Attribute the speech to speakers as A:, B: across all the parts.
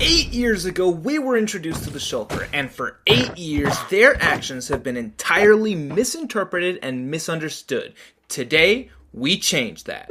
A: 8 years ago, we were introduced to the shulker, and for 8 years, their actions have been entirely misinterpreted and misunderstood. Today, we change that.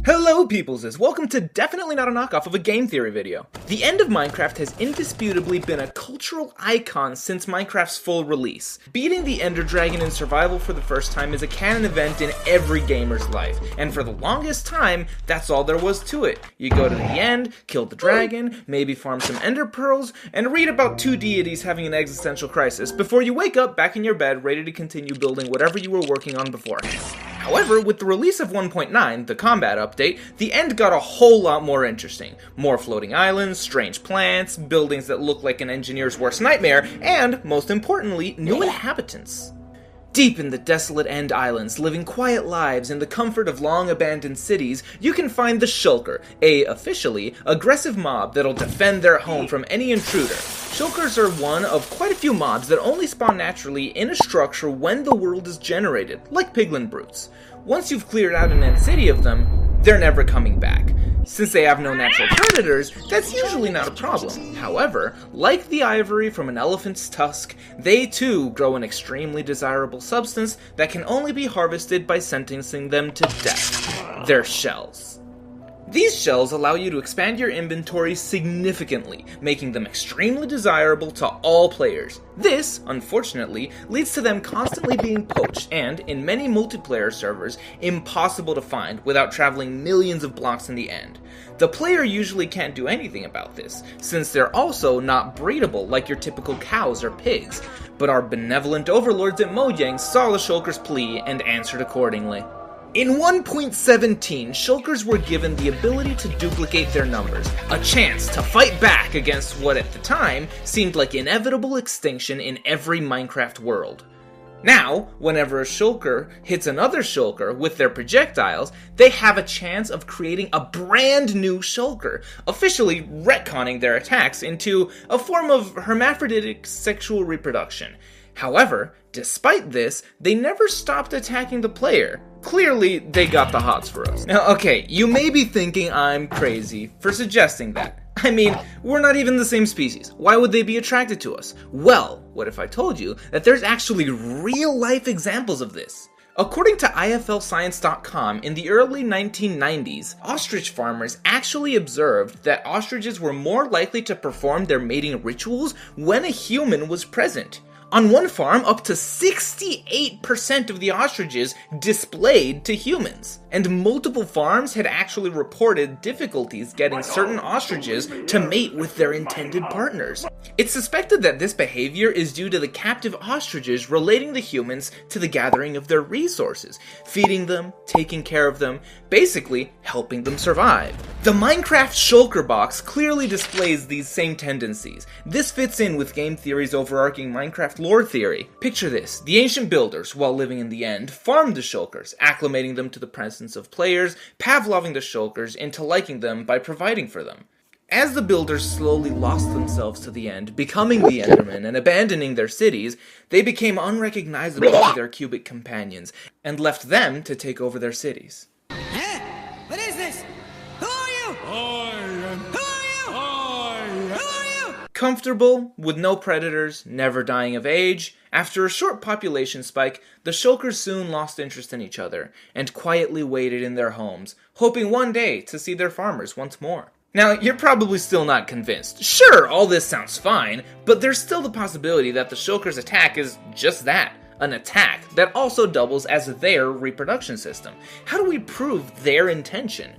A: Hello peopleses, welcome to definitely not a knockoff of a game theory video. The end of Minecraft has indisputably been a cultural icon since Minecraft's full release. Beating the Ender Dragon in survival for the first time is a canon event in every gamer's life, and for the longest time, that's all there was to it. You go to the end, kill the dragon, maybe farm some ender pearls, and read about two deities having an existential crisis before you wake up back in your bed ready to continue building whatever you were working on beforehand. However, with the release of 1.9, the combat update, the end got a whole lot more interesting. More floating islands, strange plants, buildings that look like an engineer's worst nightmare, and, most importantly, new inhabitants. Deep in the desolate End Islands, living quiet lives in the comfort of long-abandoned cities, you can find the shulker, a, officially, aggressive mob that'll defend their home from any intruder. Shulkers are one of quite a few mobs that only spawn naturally in a structure when the world is generated, like piglin brutes. Once you've cleared out an end city of them, they're never coming back. Since they have no natural predators, that's usually not a problem. However, like the ivory from an elephant's tusk, they too grow an extremely desirable substance that can only be harvested by sentencing them to death: their shells. These shells allow you to expand your inventory significantly, making them extremely desirable to all players. This, unfortunately, leads to them constantly being poached and, in many multiplayer servers, impossible to find without traveling millions of blocks in the end. The player usually can't do anything about this, since they're also not breedable like your typical cows or pigs, but our benevolent overlords at Mojang saw the shulker's plea and answered accordingly. In 1.17, shulkers were given the ability to duplicate their numbers, a chance to fight back against what at the time seemed like inevitable extinction in every Minecraft world. Now, whenever a shulker hits another shulker with their projectiles, they have a chance of creating a brand new shulker, officially retconning their attacks into a form of hermaphroditic sexual reproduction. However, despite this, they never stopped attacking the player. Clearly, they got the hots for us. Now, okay, you may be thinking I'm crazy for suggesting that. I mean, we're not even the same species. Why would they be attracted to us? Well, what if I told you that there's actually real-life examples of this? According to IFLscience.com, in the early 1990s, ostrich farmers actually observed that ostriches were more likely to perform their mating rituals when a human was present. On one farm, up to 68% of the ostriches displayed to humans. And multiple farms had actually reported difficulties getting certain ostriches to mate with their intended partners. It's suspected that this behavior is due to the captive ostriches relating the humans to the gathering of their resources, feeding them, taking care of them, basically helping them survive. The Minecraft shulker box clearly displays these same tendencies. This fits in with game theory's overarching Minecraft lore theory. Picture this: the ancient builders, while living in the end, farmed the shulkers, acclimating them to the presence of players, Pavloving the shulkers into liking them by providing for them. As the builders slowly lost themselves to the end, becoming the Endermen and abandoning their cities, they became unrecognizable to their cubic companions, and left them to take over their cities.
B: Huh? What is this? Who are you? Who are you?
A: Comfortable, with no predators, never dying of age, after a short population spike, the shulkers soon lost interest in each other, and quietly waited in their homes, hoping one day to see their farmers once more. Now, you're probably still not convinced. Sure, all this sounds fine, but there's still the possibility that the shulker's attack is just that, an attack that also doubles as their reproduction system. How do we prove their intention?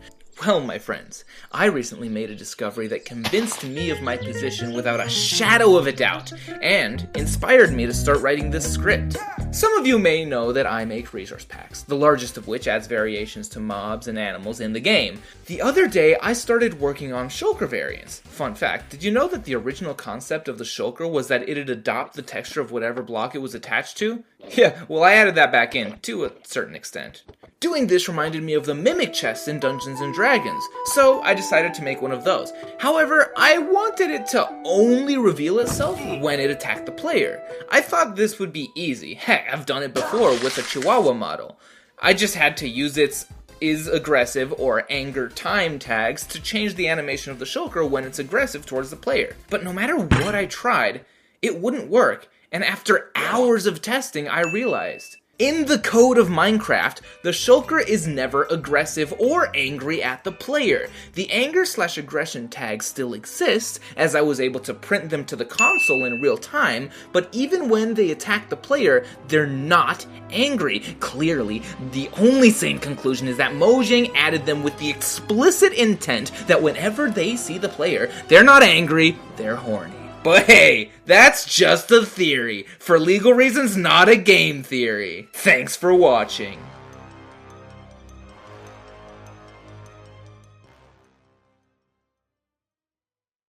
A: Well, my friends, I recently made a discovery that convinced me of my position without a shadow of a doubt, and inspired me to start writing this script. Some of you may know that I make resource packs, the largest of which adds variations to mobs and animals in the game. The other day, I started working on shulker variants. Fun fact, did you know that the original concept of the shulker was that it'd adopt the texture of whatever block it was attached to? Yeah, well, I added that back in, to a certain extent. Doing this reminded me of the mimic chests in Dungeons & Dragons, so I decided to make one of those. However, I wanted it to only reveal itself when it attacked the player. I thought this would be easy. Heck, I've done it before with a Chihuahua model. I just had to use its is aggressive or anger time tags to change the animation of the shulker when it's aggressive towards the player. But no matter what I tried, it wouldn't work, and after hours of testing, I realized. In the code of Minecraft, the shulker is never aggressive or angry at the player. The anger/aggression tags still exist, as I was able to print them to the console in real time, but even when they attack the player, they're not angry. Clearly, the only sane conclusion is that Mojang added them with the explicit intent that whenever they see the player, they're not angry, they're horny. But hey, that's just a theory. For legal reasons, not a game theory. Thanks for watching.